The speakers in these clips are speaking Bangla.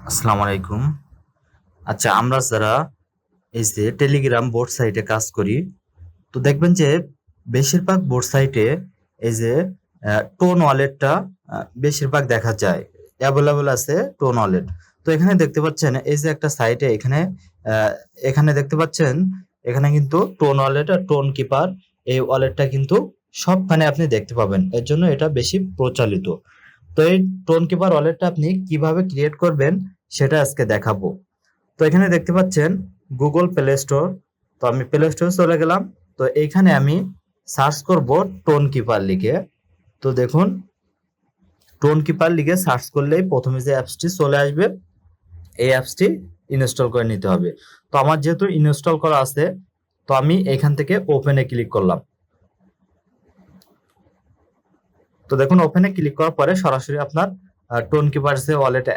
আসসালামু আলাইকুম। আচ্ছা, আমরা যারা এই যে টেলিগ্রাম বোট সাইটে কাজ করি, তো দেখবেন যে বেশিরভাগ বোট সাইটে এই যে টোন ওয়ালেটটা বেশিরভাগ দেখা যায়। অ্যাভেলেবল আছে টোন ওয়ালেট। তো এখানে দেখতে পাচ্ছেন এই যে একটা সাইটে এখানে দেখতে পাচ্ছেন এখানে কিন্তু টোন ওয়ালেট আর টোন কিপার এই ওয়ালেটটা কিন্তু সবখানে আপনি দেখতে পাবেন। এর জন্য এটা বেশি প্রচলিত। তো এই টোন কিপার ওয়ালেটটা আপনি কিভাবে ক্রিয়েট করবেন সেটা আজকে দেখাবো। তো এখানে দেখতে পাচ্ছেন গুগল প্লে স্টোর। তো আমি প্লে স্টোরে চলে গেলাম। তো এইখানে আমি সার্চ করব টোন কিপার লিখে। তো দেখুন, টোন কিপার লিখে সার্চ করলেই প্রথমে যে অ্যাপসটি চলে আসবে, এই অ্যাপসটি ইনস্টল করে নিতে হবে। তো আমার যেহেতু ইনস্টল করা আছে, তো আমি এখান থেকে ওপেনে ক্লিক করলাম। তো দেখুন, ওপেনে ক্লিক করার পরে সরাসরি আপনার টোন কিপার যে ওয়ালেট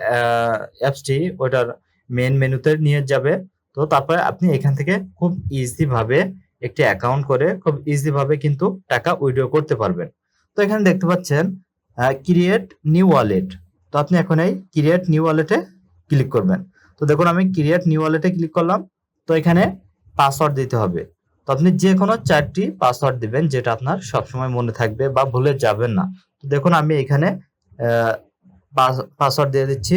অ্যাপসটি ওইটার মেন মেনুতে নিয়ে যাবে। তো তারপরে আপনি এখান থেকে খুব ইজি ভাবে একটি অ্যাকাউন্ট করে খুব ইজি ভাবে কিন্তু টাকা উইথড্র করতে পারবেন। তো এখানে দেখতে পাচ্ছেন ক্রিয়েট নিউ ওয়ালেট। তো আপনি এখন এই ক্রিয়েট নিউ ওয়ালেটে ক্লিক করবেন। তো দেখুন, আমি ক্রিয়েট নিউ ওয়ালেটে ক্লিক করলাম। তো এখানে পাসওয়ার্ড দিতে হবে। তো আপনি যে কোনো 4টি পাসওয়ার্ড দিবেন, যেটা আপনার সবসময় মনে থাকবে বা ভুলে যাবেন না। তো দেখুন, আমি এখানে পাসওয়ার্ড দিয়ে দিচ্ছি।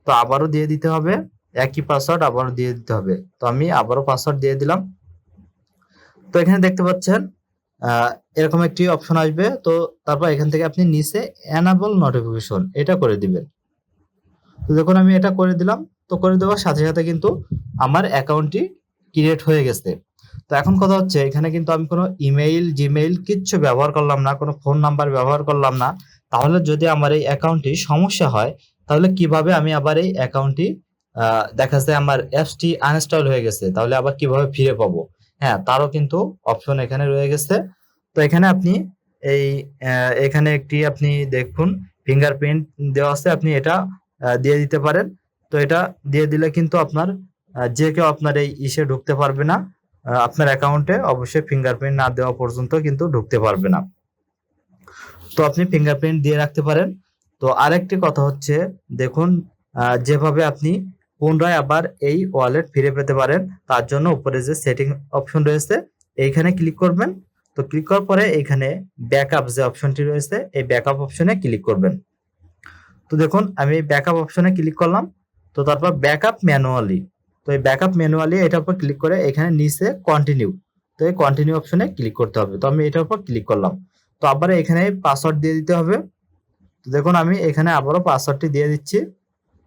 তো আবারও দিয়ে দিতে হবে, একই পাসওয়ার্ড আবারও দিয়ে দিতে হবে। তো আমি আবারও পাসওয়ার্ড দিয়ে দিলাম। তো এখানে দেখতে পাচ্ছেন এরকম একটি অপশন আসবে। তো তারপর এখান থেকে আপনি নিচে এনাবল নোটিফিকেশন এটা করে দিবেন। তো দেখুন, আমি এটা করে দিলাম। তো করে দেওয়ার সাথে সাথে কিন্তু আমার অ্যাকাউন্টটি ক্রিয়েট হয়ে গেছে। তো এখন কথা হচ্ছে, এখানে কিন্তু আমি কোনো ইমেইল জিমেইল কিচ্ছু ব্যবহার করলাম না, কোনো ফোন নাম্বার ব্যবহার করলাম না। তাহলে যদি আমার এই অ্যাকাউন্টটি সমস্যা হয়, তাহলে কিভাবে আমি আবার এই অ্যাকাউন্টটি দেখা যায় আমার অ্যাপসটি আনইনস্টল হয়ে গেছে, তাহলে আবার কিভাবে ফিরে পাবো? হ্যাঁ, তারও কিন্তু অপশন এখানে রয়ে গেছে। তো এখানে আপনি এই এখানে একটি আপনি দেখুন ফিঙ্গারপ্রিন্ট দেওয়া আছে, আপনি এটা দিয়ে দিতে পারেন। তো এটা দিয়ে দিলে কিন্তু আপনার যে কেউ আপনার এই ইসে ঢুকতে পারবে না। আপনার অ্যাকাউন্টে অবশ্যই ফিঙ্গারপ্রিন্ট না দেওয়া পর্যন্ত কিন্তু ঢুকতে পারবে না। তো আপনি ফিঙ্গারপ্রিন্ট দিয়ে রাখতে পারেন। তো আরেকটি কথা হচ্ছে, দেখুন যেভাবে আপনি পুনরায় আবার এই ওয়ালেট ফিরে পেতে পারেন, তার জন্য উপরে যে সেটিং অপশন রয়েছে এইখানে ক্লিক করবেন। তো ক্লিক করার পরে এখানে ব্যাকআপ যে অপশনটি রয়েছে, এই ব্যাকআপ অপশনে ক্লিক করবেন। তো দেখুন, আমি ব্যাকআপ অপশনে ক্লিক করলাম। তো তারপর ব্যাকআপ ম্যানুয়ালি, তো এই ব্যাকআপ ম্যানুয়ালি এটার উপর ক্লিক করে এখানে নিচে কন্টিনিউ, তো এই কন্টিনিউ অপশনে ক্লিক করতে হবে। তো আমি এটার উপর ক্লিক করলাম। তো আবার এখানে পাসওয়ার্ড দিয়ে দিতে হবে। তো দেখুন, আমি এখানে আবারও পাসওয়ার্ডটি দিয়ে দিচ্ছি।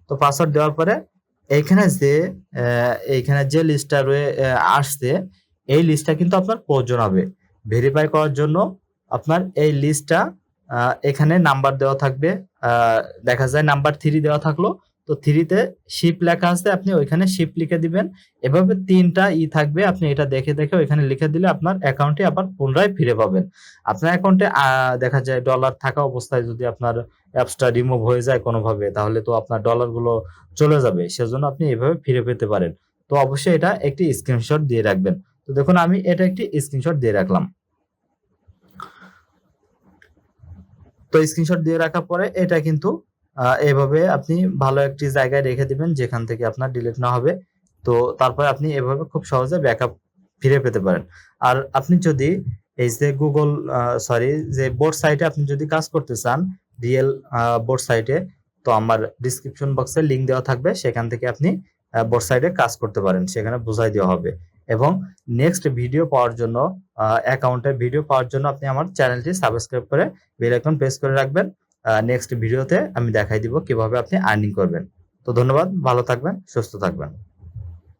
তো পাসওয়ার্ড দেওয়ার পরে এইখানে যে লিস্টটা আসছে, এই লিস্টটা কিন্তু আপনার প্রয়োজন হবে ভেরিফাই করার জন্য। আপনার এই লিস্টটা এখানে নাম্বার দেওয়া থাকবে। দেখা যায় নাম্বার 3 দেওয়া থাকলো। তো 3 তে শিপ লেখা আছে, আপনি ওইখানে শিপ লিখে দিবেন। এভাবে 3টা থাকবে, আপনি এটা দেখে দেখে ওইখানে লিখে দিলে আপনার অ্যাকাউন্টে আবার পুনরায় ফিরে পাবেন। আপনার অ্যাকাউন্টে দেখা যায় ডলার থাকা অবস্থায় যদি আপনার অ্যাপসটা রিমুভ হয়ে যায় কোনোভাবে, তাহলে তো আপনার ডলারগুলো চলে যাবে। সেজন্য আপনি এভাবে ফিরে পেতে পারেন। তো অবশ্যই এটা একটি স্ক্রিনশট দিয়ে রাখবেন। তো দেখুন, আমি এটা একটি স্ক্রিনশট দিয়ে রাখলাম। তো স্ক্রিনশট দিয়ে রাখার পরে এটা কিন্তু এভাবে আপনি ভালো একটি জায়গায় রেখে দিবেন, যেখান থেকে আপনার ডিলিট না হবে। তো তারপরে আপনি এভাবে খুব সহজে ব্যাকআপ ফিরে পেতে পারেন। আর আপনি যদি এই যে গুগল সরি যে বোর্ড সাইটে আপনি যদি কাজ করতে চান, রিয়েল বোর্ড সাইটে, তো আমার ডিসক্রিপশন বক্সে লিংক দেওয়া থাকবে, সেখান থেকে আপনি বোর্ড সাইটে কাজ করতে পারেন, সেখানে বোঝাই দেওয়া হবে। এবং নেক্সট ভিডিও পাওয়ার জন্য অ্যাকাউন্টের ভিডিও পাওয়ার জন্য আপনি আমার চ্যানেলটি সাবস্ক্রাইব করে বেল আইকন প্রেস করে রাখবেন। নেক্সট ভিডিওতে আমি দেখাই দিব কিভাবে আপনি আর্নিং করবেন। তো ধন্যবাদ, ভালো থাকবেন, সুস্থ থাকবেন।